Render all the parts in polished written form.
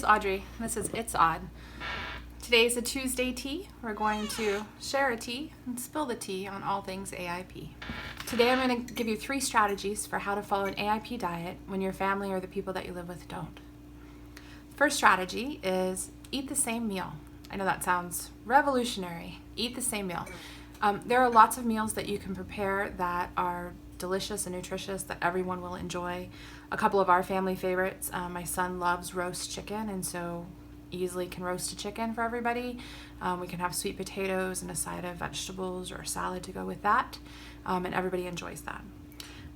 Audrey. This is It's Odd. Today's a Tuesday tea. We're going to share a tea and spill the tea on all things AIP. Today I'm going to give you 3 strategies for how to follow an AIP diet when your family or the people that you live with don't. First strategy is eat the same meal. I know that sounds revolutionary. Eat the same meal. There are lots of meals that you can prepare that are delicious and nutritious that everyone will enjoy. A couple of our family favorites, my son loves roast chicken, and so easily can roast a chicken for everybody. We can have sweet potatoes and a side of vegetables or a salad to go with that, and everybody enjoys that.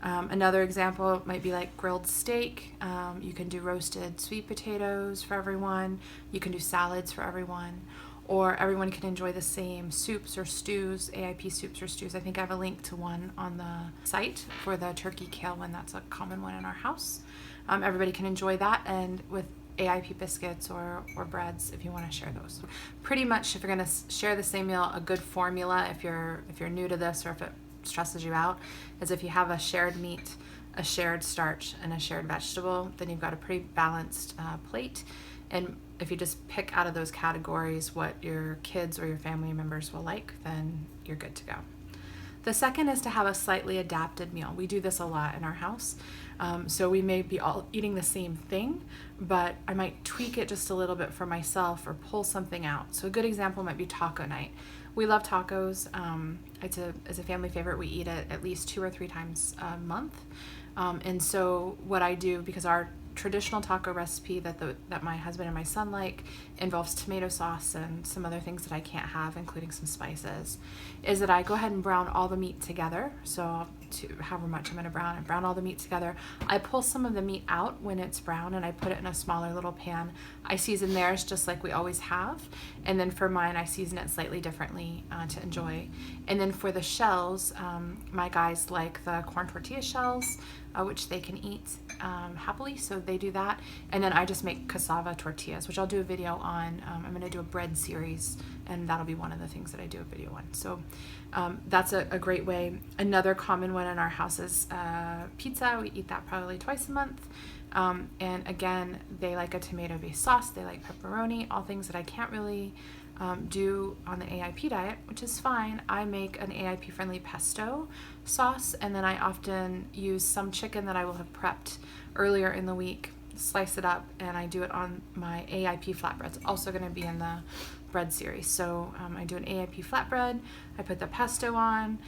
Another example might be like grilled steak. You can do roasted sweet potatoes for everyone. You can do salads for everyone. Or everyone can enjoy the same soups or stews, AIP soups or stews. I think I have a link to one on the site for the turkey kale one. That's a common one in our house. Everybody can enjoy that, and with AIP biscuits or breads if you want to share those. Pretty much, if you're going to share the same meal, a good formula if you're new to this or if it stresses you out is if you have a shared meat, a shared starch, and a shared vegetable, then you've got a pretty balanced plate. And if you just pick out of those categories what your kids or your family members will like, then you're good to go. The second is to have a slightly adapted meal. We do this a lot in our house. So we may be all eating the same thing, but I might tweak it just a little bit for myself or pull something out. So a good example might be taco night. We love tacos. It's a family favorite. We eat it at least 2 or 3 times a month. And so what I do, because our traditional taco recipe that my husband and my son like involves tomato sauce and some other things that I can't have, including some spices, is that I go ahead and brown all the meat together. So however much I'm going to brown all the meat together. I pull some of the meat out when it's brown and I put it in a smaller little pan. I season theirs just like we always have, and then for mine I season it slightly differently to enjoy. And then for the shells, my guys like the corn tortilla shells, which they can eat happily, so they do that. And then I just make cassava tortillas, which I'll do a video on. I'm going to do a bread series, and that'll be one of the things that I do a video on. So that's a great way. Another common one in our house is pizza. We eat that probably twice a month. And again, they like a tomato-based sauce. They like pepperoni, all things that I can't really do on the AIP diet, which is fine. I make an AIP-friendly pesto sauce, and then I often use some chicken that I will have prepped earlier in the week, slice it up, and I do it on my AIP flatbread. It's also going to be in the bread series. So I do an AIP flatbread, I put the pesto on,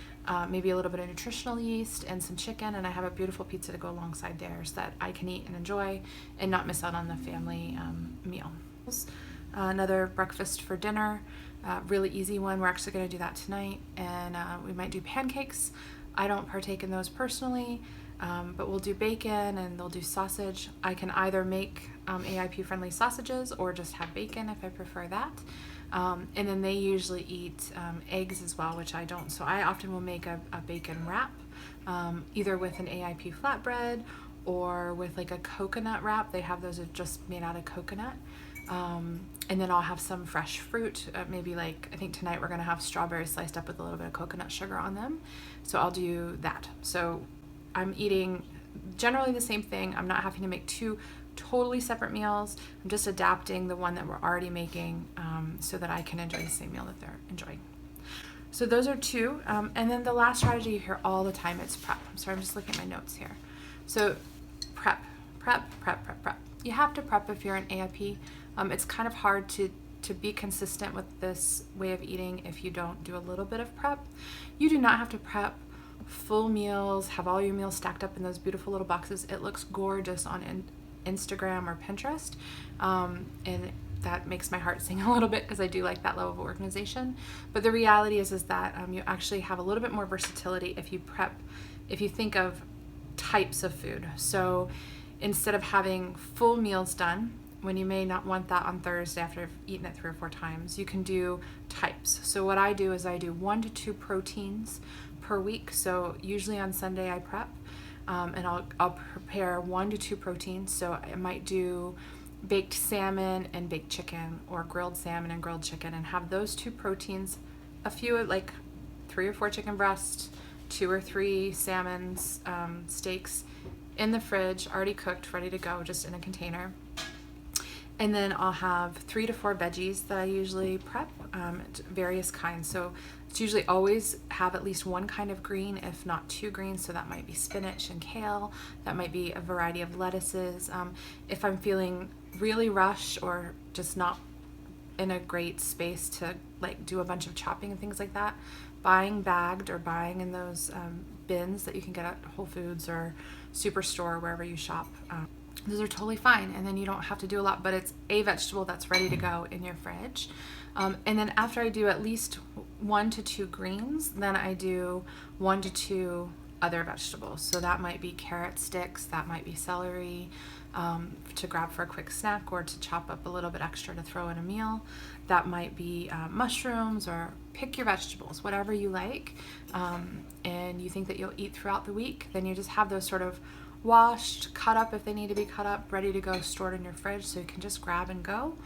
maybe a little bit of nutritional yeast and some chicken, and I have a beautiful pizza to go alongside theirs that I can eat and enjoy and not miss out on the family meal. Another breakfast for dinner, really easy one. We're actually going to do that tonight, and we might do pancakes. I don't partake in those personally, but we'll do bacon and they'll do sausage. I can either make AIP friendly sausages or just have bacon if I prefer that. And then they usually eat eggs as well, which I don't. So I often will make a bacon wrap, either with an AIP flatbread or with like a coconut wrap. They have those just made out of coconut. And then I'll have some fresh fruit, maybe like, I think tonight we're going to have strawberries sliced up with a little bit of coconut sugar on them. So I'll do that. So I'm eating generally the same thing. I'm not having to make 2 totally separate meals. I'm just adapting the one that we're already making so that I can enjoy the same meal that they're enjoying. So those are 2. And then the last strategy you hear all the time is prep. I'm sorry, I'm just looking at my notes here. So prep. You have to prep if you're an AIP. It's kind of hard to be consistent with this way of eating if you don't do a little bit of prep. You do not have to prep full meals, have all your meals stacked up in those beautiful little boxes. It looks gorgeous on Instagram or Pinterest, and that makes my heart sing a little bit because I do like that level of organization. But the reality is that you actually have a little bit more versatility if you prep, if you think of types of food. So instead of having full meals done, when you may not want that on Thursday after you've eaten it 3 or 4 times, you can do types. So what I do is I do 1 to 2 proteins per week. So usually on Sunday I prep, and I'll prepare 1 to 2 proteins. So I might do baked salmon and baked chicken, or grilled salmon and grilled chicken, and have those 2 proteins, a few like 3 or 4 chicken breasts, 2 or 3 salmons, steaks in the fridge, already cooked, ready to go, just in a container. And then I'll have 3 to 4 veggies that I usually prep, various kinds. So it's usually always have at least one kind of green, if not 2 greens. So that might be spinach and kale. That might be a variety of lettuces. If I'm feeling really rushed or just not in a great space to like do a bunch of chopping and things like that, buying bagged or buying in those bins that you can get at Whole Foods or Superstore, wherever you shop, those are totally fine, and then you don't have to do a lot, but it's a vegetable that's ready to go in your fridge. And then after I do at least 1 to 2 greens, then I do 1 to 2 other vegetables. So that might be carrot sticks, that might be celery, to grab for a quick snack or to chop up a little bit extra to throw in a meal. That might be mushrooms, or pick your vegetables, whatever you like, and you think that you'll eat throughout the week. Then you just have those sort of washed, cut up if they need to be cut up, ready to go, stored in your fridge, so you can just grab and go,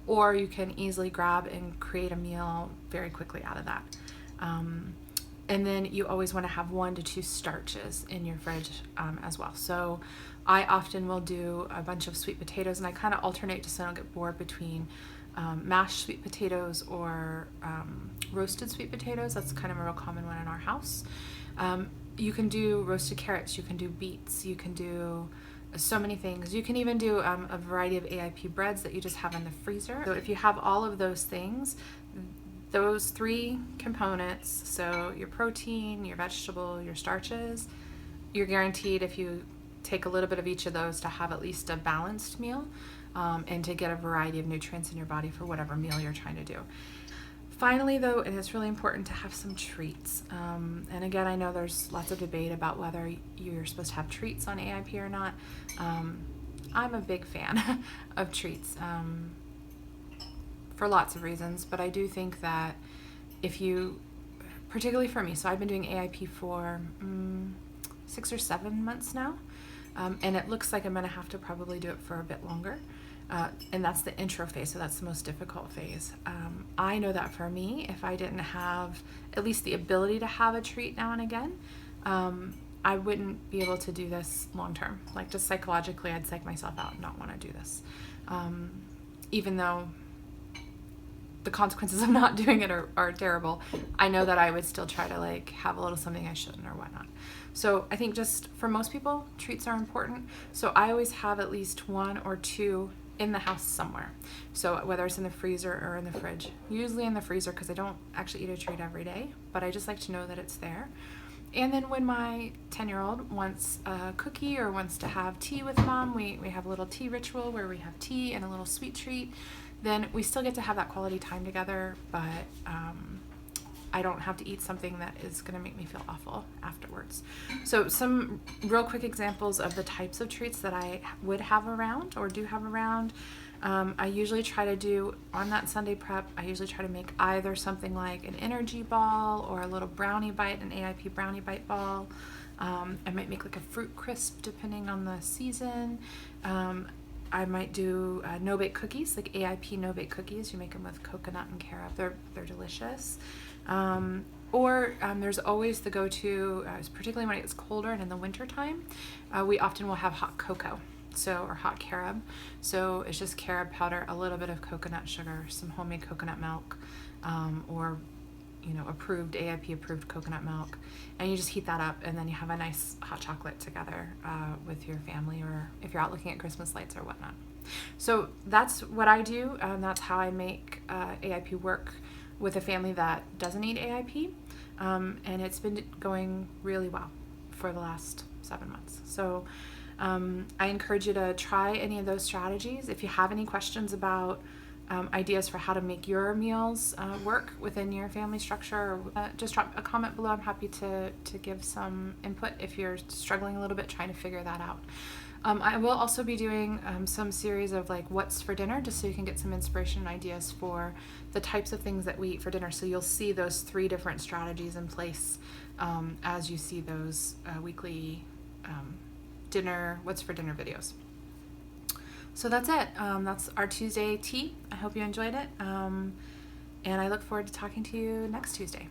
or you can easily grab and create a meal very quickly out of that. And then you always want to have 1 to 2 starches in your fridge as well. So I often will do a bunch of sweet potatoes, and I kind of alternate just so I don't get bored between mashed sweet potatoes or roasted sweet potatoes. That's kind of a real common one in our house. You can do roasted carrots, you can do beets, you can do so many things. You can even do a variety of AIP breads that you just have in the freezer. So if you have all of those things, those 3 components, so your protein, your vegetable, your starches, you're guaranteed, if you take a little bit of each of those, to have at least a balanced meal, and to get a variety of nutrients in your body for whatever meal you're trying to do. Finally, though, it is really important to have some treats. And again, I know there's lots of debate about whether you're supposed to have treats on AIP or not. I'm a big fan of treats for lots of reasons, but I do think that if you, particularly for me, so I've been doing AIP for 6 or 7 months now, and it looks like I'm going to have to probably do it for a bit longer. And that's the intro phase, so that's the most difficult phase. I know that for me, if I didn't have at least the ability to have a treat now and again, I wouldn't be able to do this long term. Like, just psychologically, I'd psych myself out and not want to do this. Even though the consequences of not doing it are terrible, I know that I would still try to like have a little something I shouldn't or whatnot. So I think just for most people, treats are important. So I always have at least 1 or 2 in the house somewhere. So whether it's in the freezer or in the fridge, usually in the freezer, because I don't actually eat a treat every day, but I just like to know that it's there. And then when my 10-year-old wants a cookie or wants to have tea with mom, we have a little tea ritual where we have tea and a little sweet treat. Then we still get to have that quality time together, but I don't have to eat something that is going to make me feel awful afterwards. So some real quick examples of the types of treats that I would have around or do have around. I usually try to do, on that Sunday prep, I usually try to make either something like an energy ball or a little brownie bite, an AIP brownie bite ball. I might make like a fruit crisp depending on the season. I might do no-bake cookies, like AIP no-bake cookies. You make them with coconut and carob. They're delicious. Or there's always the go-to, particularly when it gets colder and in the winter time, we often will have hot cocoa, or hot carob. So it's just carob powder, a little bit of coconut sugar, some homemade coconut milk, or approved AIP approved coconut milk, and you just heat that up, and then you have a nice hot chocolate together with your family, or if you're out looking at Christmas lights or whatnot. So that's what I do. That's how I make AIP work with a family that doesn't eat AIP, and it's been going really well for the last 7 months. So I encourage you to try any of those strategies. If you have any questions about ideas for how to make your meals work within your family structure, just drop a comment below. I'm happy to give some input if you're struggling a little bit trying to figure that out. I will also be doing some series of like what's for dinner, just so you can get some inspiration and ideas for the types of things that we eat for dinner. So you'll see those 3 different strategies in place as you see those weekly what's for dinner videos. So that's it. That's our Tuesday tea. I hope you enjoyed it. And I look forward to talking to you next Tuesday.